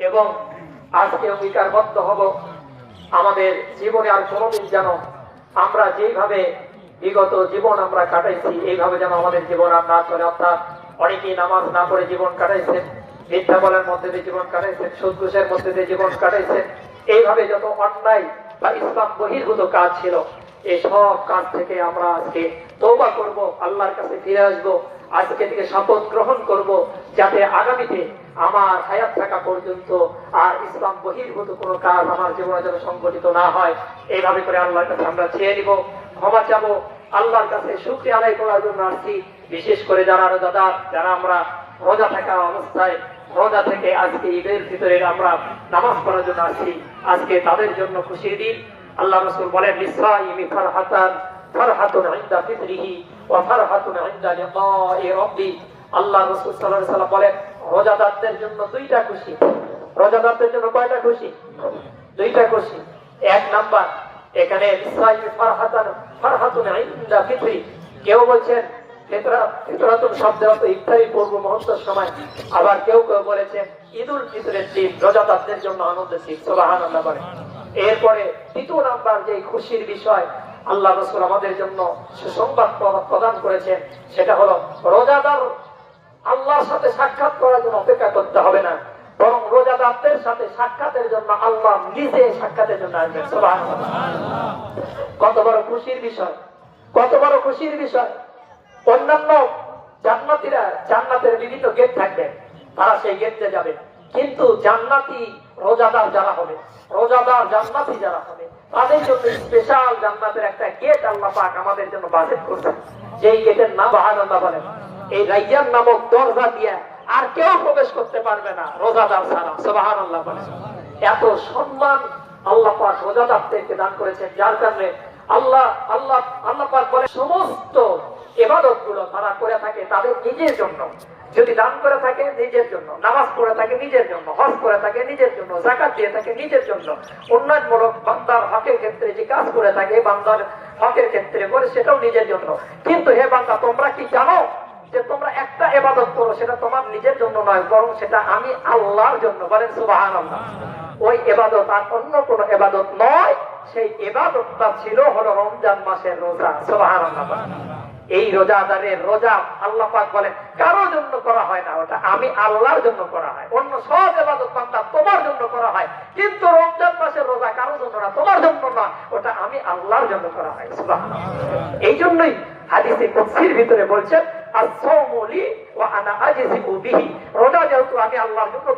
এবং আজকে অঙ্গীকারবদ্ধ হব আমাদের জীবনে আর কোনোদিন যেন আমরা যেইভাবে বিগত জীবন আমরা কাটাইছি এইভাবে যেন আমাদের জীবন আর না চলে। অর্থাৎ অনেকেই নামাজ না পড়ে জীবন কাটাইছেন, মিথ্যা বলার মধ্যে দিয়ে জীবন কাটাইছেন, সুদ ঘুষের মধ্যে দিয়ে জীবন কাটাইছেন। এইভাবে যত অন্যায় বা ইসলাম বহির্ভূত কাজ ছিল এই সব কাজ থেকে আমরা আজকে তওবা করব, আল্লাহর কাছে ফিরে আসবো। আজকে থেকে শপথ গ্রহণ করব যাতে আগামীতে আমার হায়াত থাকা পর্যন্ত আর ইসলাম বহির্ভূত কোনো কাজ আমার জীবনে যেন সংঘটিত না হয়। এইভাবে করে আল্লাহর কাছে আমরা চেয়ে নিব, ক্ষমা চাবো, আল্লাহর কাছে শুকরিয়া আদায় করার জন্য আসছি। বিশেষ করে যারা রোজাদার, যারা আমরা রোজা থাকা অবস্থায় রোজা থেকে আজকে ঈদের ভিতরে আমরা নামাজ পড়ার জন্য আসছি, আজকে তাদের জন্য খুশির দিন। আল্লাহ রাসূল বলেন লিসাইমি ফারহাতান ফারহাতুন ইনদা ফিতরিহি ওয়া ফারহাতুন ইনদা লিকাই রাব্বি। আল্লাহ রাসূল সাল্লাল্লাহু আলাইহি ওয়াসাল্লাম বলেন রোজাদারদের জন্য দুইটা খুশি। রোজাদারদের জন্য কয়টা খুশি? দুইটা খুশি। এক নাম্বার এখানে লিসাইমি ফারহাতান ফারহাতুন ইনদা ফিতরি। কেউ বলছেন ফিতরাতুন শব্দের অর্থ ইফতারি পূর্ব মুহূর্তের সময়, আবার কেউ কেউ বলেছেন ঈদুল ফিতরের দিন রোজাদারদের জন্য আনন্দের দিন। সুবহানাল্লাহ বলেন। এরপরে দ্বিতীয় নাম্বার যে খুশির বিষয় আল্লাহ রাসূল আমাদের জন্য সুসংবাদ প্রদান করেছেন সেটা হলো রোজাদার আল্লাহর সাথে সাক্ষাৎ করার জন্য অপেক্ষা করতে হবে না, বরং রোজাদারদের সাথে সাক্ষাতের জন্য আল্লাহ নিজে সাক্ষাতের জন্য আসবেন। সুবহানাল্লাহ। কত বড় খুশির বিষয়, কত বড় খুশির বিষয়। অন্যান্য জান্নাতীরা জান্নাতের বিভিন্ন গেট থাকবে, তারা সেই গেটে যাবে, কিন্তু জান্নাতি রোজাদার যারা হবে, রোজাদার জান্নাতি যারা হবে তাদের জন্য স্পেশাল জান্নাতের একটা গেট আল্লাহ পাক আমাদের জন্য বাজেট করছেন, যেই গেটের নাম সুবহানাল্লাহ বলেন। এই রাইয়ান নামক দরজা দিয়ে আর কেউ প্রবেশ করতে পারবে না রোজাদার ছাড়া। সুবহানাল্লাহ বলেন। এত সম্মান আল্লাহ পাক রোজাদারদেরকে দান করেছেন, যার কারণে আল্লাহ পাক বলে সমস্ত ইবাদত গুলো তারা করে থাকে তাদের নিজের জন্য। যদি দান করে থাকে নিজের জন্য, নামাজ পড়ে থাকে নিজের জন্য, হজ করে থাকে নিজের জন্য, যাকাত দিয়ে থাকে নিজের জন্য, উন্নয়নমূলক বান্দার হকের ক্ষেত্রে যে কাজ করে থাকে বান্দার হকের ক্ষেত্রে করে সেটাও নিজের জন্য। কিন্তু হে বান্দা, তোমরা কি জানো যে তোমরা একটা ইবাদত করো সেটা তোমার নিজের জন্য নয়, বরং সেটা আমি আল্লাহর জন্য। বলেন সুবহানাল্লাহ। ওই ইবাদত আর অন্য কোনো ইবাদত নয়, সেই ইবাদতটা ছিল হলো রমজান মাসের রোজা। সুবহানাল্লাহ। এই রোজাদারের রোজা আল্লাহ পাক বলেন কারোর জন্য করা হয় না, ওটা আমি আল্লাহর জন্য করা হয়। অন্য সব ইবাদত বান্দা তোমার জন্য করা হয়, কিন্তু রমজান মাসের রোজা কারোর জন্য না, তোমার জন্য না, ওটা আমি আল্লাহর জন্য করা হয়। সুবহানাল্লাহ। এই জন্যই হাদিসে কুদসির ভিতরে বলছেন আস-সাওমু লি ওয়া আনা আজযিউ বিহি, রোজা যেহেতু আমি আল্লাহর জন্য